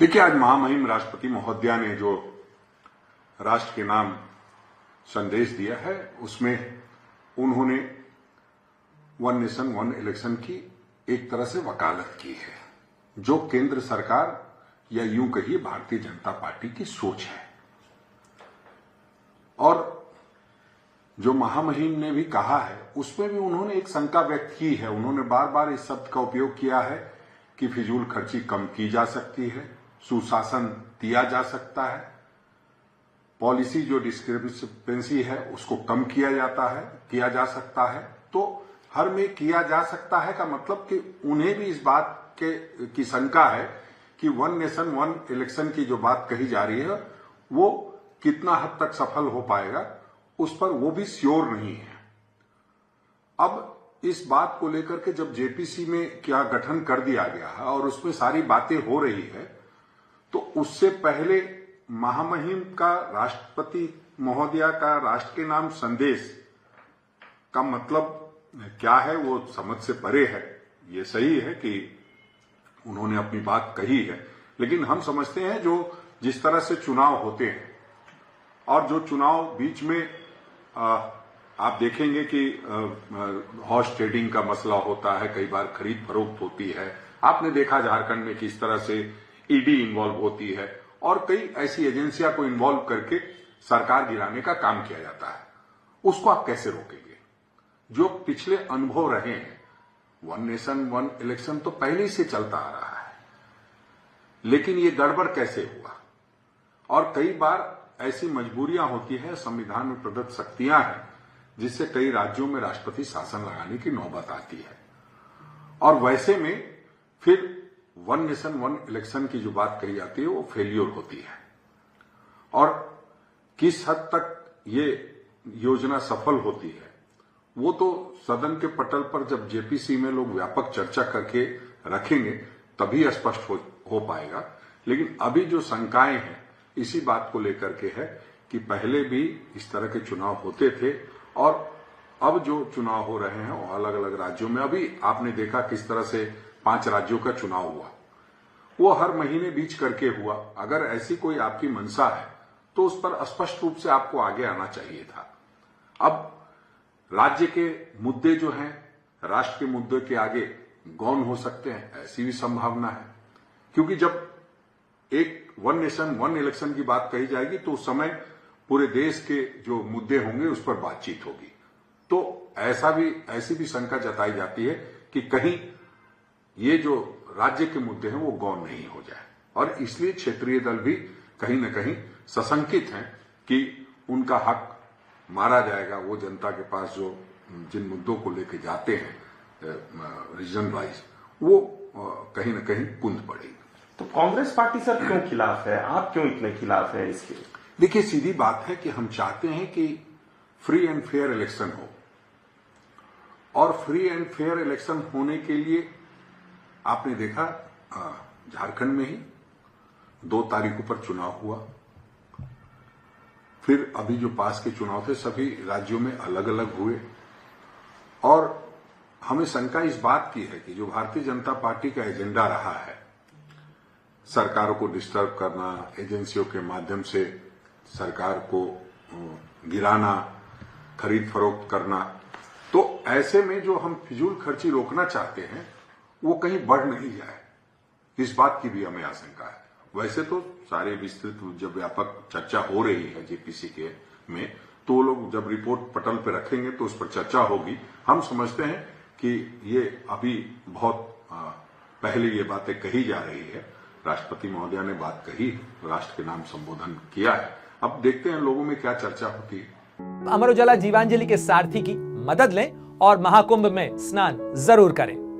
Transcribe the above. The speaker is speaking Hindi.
देखिए, आज महामहिम राष्ट्रपति महोदया ने जो राष्ट्र के नाम संदेश दिया है, उसमें उन्होंने वन नेशन वन इलेक्शन की एक तरह से वकालत की है, जो केंद्र सरकार या यूं कहिए भारतीय जनता पार्टी की सोच है। और जो महामहिम ने भी कहा है, उसमें भी उन्होंने एक शंका व्यक्त की है। उन्होंने बार बार इस शब्द का उपयोग किया है कि फिजूल खर्ची कम की जा सकती है, सुशासन दिया जा सकता है, पॉलिसी जो डिस्क्रिपेंसी है उसको कम किया जा सकता है। तो हर में किया जा सकता है का मतलब कि उन्हें भी इस बात की शंका है कि वन नेशन वन इलेक्शन की जो बात कही जा रही है वो कितना हद तक सफल हो पाएगा, उस पर वो भी श्योर नहीं है। अब इस बात को लेकर के जब जेपीसी में क्या गठन कर दिया गया है और उसमें सारी बातें हो रही है, तो उससे पहले महामहिम का राष्ट्रपति महोदया का राष्ट्र के नाम संदेश का मतलब क्या है वो समझ से परे है। ये सही है कि उन्होंने अपनी बात कही है, लेकिन हम समझते हैं जो जिस तरह से चुनाव होते हैं और जो चुनाव बीच में आप देखेंगे कि हॉर्स ट्रेडिंग का मसला होता है, कई बार खरीद फरोख्त होती है। आपने देखा झारखंड में किस तरह से ईडी इन्वॉल्व होती है और कई ऐसी एजेंसियां को इन्वॉल्व करके सरकार गिराने का काम किया जाता है। उसको आप कैसे रोकेंगे? जो पिछले अनुभव रहे हैं, वन नेशन वन इलेक्शन तो पहले से चलता आ रहा है, लेकिन ये गड़बड़ कैसे हुआ? और कई बार ऐसी मजबूरियां होती है, संविधान में प्रदत्त शक्तियां हैं, जिससे कई राज्यों में राष्ट्रपति शासन लगाने की नौबत आती है। और वैसे में फिर वन नेशन वन इलेक्शन की जो बात कही जाती है वो फेल्योर होती है। और किस हद तक ये योजना सफल होती है वो तो सदन के पटल पर जब जेपीसी में लोग व्यापक चर्चा करके रखेंगे तभी स्पष्ट हो पाएगा। लेकिन अभी जो शंकाएं हैं इसी बात को लेकर के है कि पहले भी इस तरह के चुनाव होते थे और अब जो चुनाव हो रहे हैं वो अलग अलग राज्यों में। अभी आपने देखा किस तरह से 5 राज्यों का चुनाव हुआ, वो हर महीने बीच करके हुआ। अगर ऐसी कोई आपकी मंशा है तो उस पर स्पष्ट रूप से आपको आगे आना चाहिए था। अब राज्य के मुद्दे जो हैं, राष्ट्र के मुद्दे के आगे गौण हो सकते हैं, ऐसी भी संभावना है। क्योंकि जब एक वन नेशन वन इलेक्शन की बात कही जाएगी तो उस समय पूरे देश के जो मुद्दे होंगे उस पर बातचीत होगी। तो ऐसी भी शंका जताई जाती है कि कहीं ये जो राज्य के मुद्दे हैं वो गौण नहीं हो जाए। और इसलिए क्षेत्रीय दल भी कहीं न कहीं सशंकित हैं कि उनका हक मारा जाएगा। वो जनता के पास जो जिन मुद्दों को लेके जाते हैं रीजन वाइज, वो कहीं न कहीं कुंद पड़ेगी। तो कांग्रेस पार्टी सर क्यों खिलाफ है? आप क्यों इतने खिलाफ है इसके? देखिए, सीधी बात है कि हम चाहते हैं कि फ्री एंड फेयर इलेक्शन हो, और फ्री एंड फेयर इलेक्शन होने के लिए आपने देखा झारखंड में ही 2 तारीखों पर चुनाव हुआ। फिर अभी जो पास के चुनाव थे सभी राज्यों में अलग अलग हुए। और हमें शंका इस बात की है कि जो भारतीय जनता पार्टी का एजेंडा रहा है, सरकारों को डिस्टर्ब करना, एजेंसियों के माध्यम से सरकार को गिराना, खरीद फरोख्त करना, तो ऐसे में जो हम फिजूल खर्ची रोकना चाहते हैं वो कहीं बढ़ नहीं जाए, इस बात की भी हमें आशंका है। वैसे तो सारे विस्तृत जब व्यापक चर्चा हो रही है जेपीसी के में, तो वो लोग जब रिपोर्ट पटल पे रखेंगे तो उस पर चर्चा होगी। हम समझते हैं कि ये अभी बहुत पहले ये बातें कही जा रही है। राष्ट्रपति महोदया ने बात कही, राष्ट्र के नाम संबोधन किया है। अब देखते हैं लोगों में क्या चर्चा होती है। अमर उजाला जीवांजलि के सारथी की मदद लें और महाकुंभ में स्नान जरूर करें।